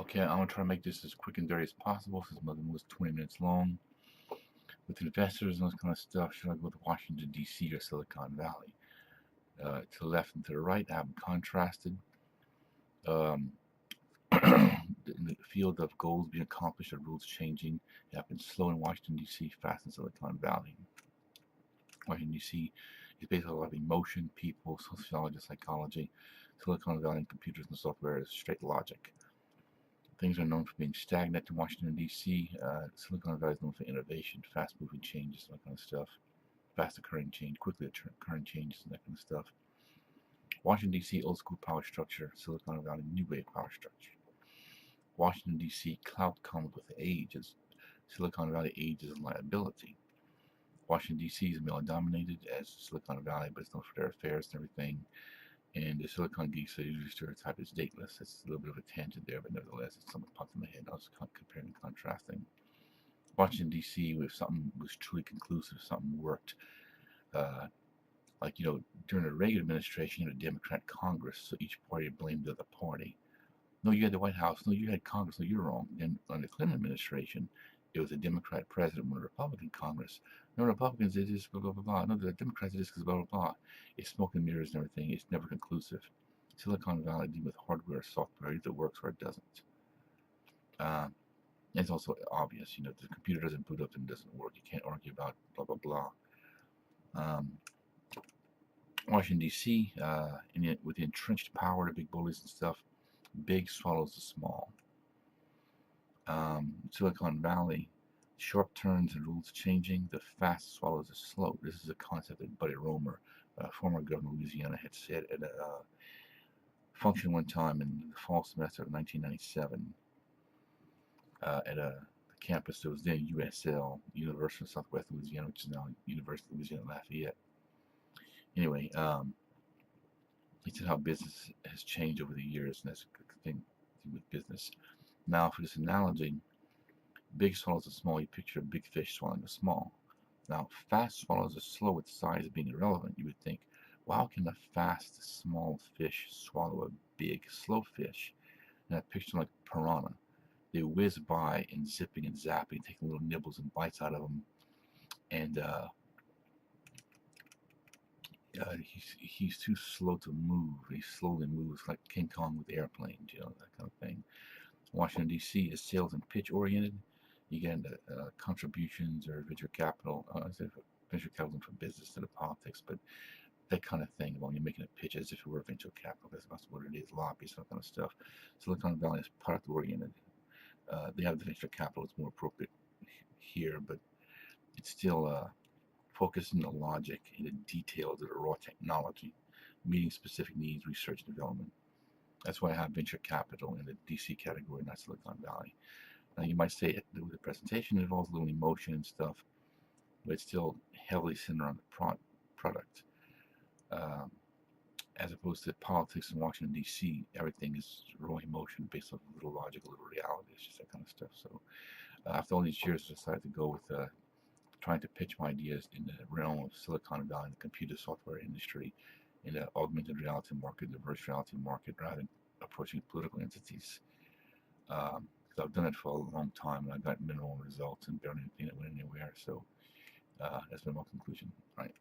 Okay, I'm gonna try to make this as quick and dirty as possible since my was 20 minutes long. With investors and this kind of stuff, should I go to Washington D.C. or Silicon Valley? To the left and to the right, I have them contrasted. Um, in the field of goals being accomplished or rules changing, it happens slow in Washington D.C., fast in Silicon Valley. Washington D.C. is based on a lot of emotion, people, sociology, psychology. Silicon Valley and computers and software is straight logic. Things are known for being stagnant in Washington, D.C. Silicon Valley is known for innovation, fast moving changes, that kind of stuff. Fast occurring change, quickly occurring changes, and that kind of stuff. Washington, D.C., old school power structure. Silicon Valley, new wave power structure. Washington, D.C., clout comes with age. As Silicon Valley ages and liability. Washington, D.C. is male dominated as Silicon Valley, but it's known for their affairs and everything. And the Silicon geeks are usually stereotyped as dateless. It's a little bit of a tangent there, but nevertheless, it's something that popped in my head. I was comparing and contrasting. Washington, D.C., if something was truly conclusive, something worked. Uh, like, during the Reagan administration, you had a Democrat Congress, so each party blamed the other party. No, you had the White House. No, you had Congress. No, you're wrong. Then under the Clinton administration, it was a Democrat president with a Republican Congress. No, Republicans did this, blah, blah, blah, blah. No, the Democrats did this because blah, blah, blah. It's smoke and mirrors and everything. It's never conclusive. Silicon Valley deal with hardware, software. Either it works or it doesn't. Uh, it's also obvious, if the computer doesn't boot up and it doesn't work. You can't argue about blah, blah, blah. Um, Washington, D.C., with the entrenched power, the big bullies and stuff, big swallows the small. Silicon Valley, sharp turns and rules changing, the fast swallows the slow. This is a concept that Buddy Roemer, former governor of Louisiana, had said at a function one time in the fall semester of 1997 at a campus that was then USL, University of Southwest Louisiana, which is now University of Louisiana Lafayette. Anyway, he said how business has changed over the years, and that's a good thing with business. Now, for this analogy, big swallows are small. You picture a big fish swallowing a small. Now, fast swallows are slow with size being irrelevant. You would think, well, how can a fast, small fish swallow a big, slow fish? And I picture like piranha. They whiz by and zipping and zapping, taking little nibbles and bites out of them. And he's too slow to move. He slowly moves like King Kong with airplanes, that kind of thing. Washington, D.C. is sales and pitch oriented. You get into contributions or venture capital. I say venture capital for business instead of politics, but that kind of thing. When you're making a pitch as if it were venture capital, that's what it is. Lobbyists, that kind of stuff. Silicon Valley is product oriented. They have the venture capital. It's more appropriate here, but it's still focused on the logic and the details of the raw technology, meeting specific needs, research and development. That's why I have venture capital in the DC category, not Silicon Valley. Now, you might say the presentation involves a little emotion and stuff, but it's still heavily centered on the product. Um, as opposed to politics in Washington, D.C., everything is raw emotion based on a little logic, a little reality. It's just that kind of stuff. So, after all these years, I decided to go with trying to pitch my ideas in the realm of Silicon Valley, the computer software industry, in the augmented reality market, the virtual reality market, rather than approaching political entities. Because I've done it for a long time and I got minimal results and barely anything that went anywhere. So that's been my conclusion. Right.